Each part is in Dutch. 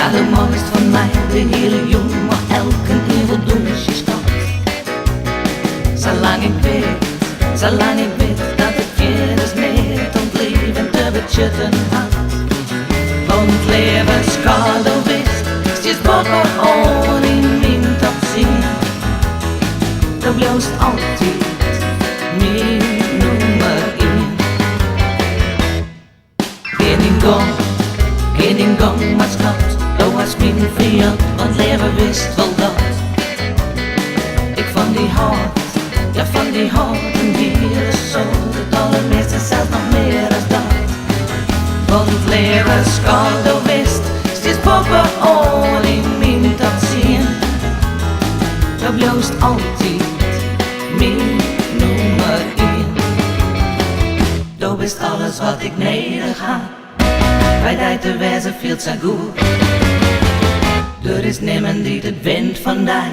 Ja, de mooist van mij, de hele jong, maar elke keer voldoen is je stad. Zolang ik weet dat ik je dus niet ontleven te bechutten had. Want het leven skal du wist, steeds boven on in mijn opzien. Du blijft altijd mijn nummer 1. Geen in gang, maar schat, du was mijn vriend, want leven wist wel dat. Ik van die hart, ja van die hart en hier is zo, het allermeeste zelfs nog meer als dat. Want het leven skal du wist, steeds boven on in mijn opzien. Du blijft altijd mijn nummer 1. Du bist alles wat ik nodig had. Bij die te wezen viel zo goed. Er is niemand die het wint van die.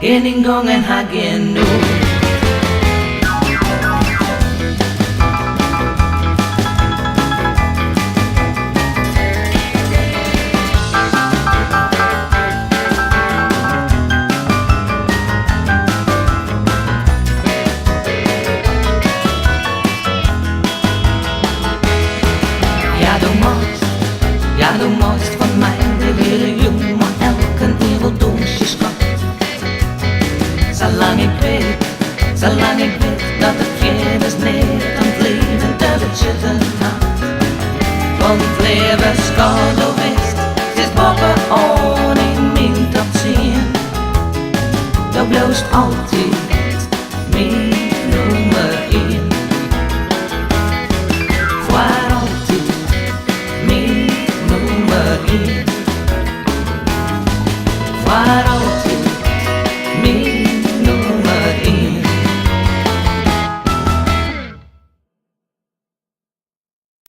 Geen ingang en ha genoeg. Ja, de mooist van mij, de hele jong, maar elke keer voldoen is je schat. Zolang ik weet dat ik je dus niet aan het leven te bechutten had. Want het leven skal du wist, het is boven on in mijn opzien. Du blijft altijd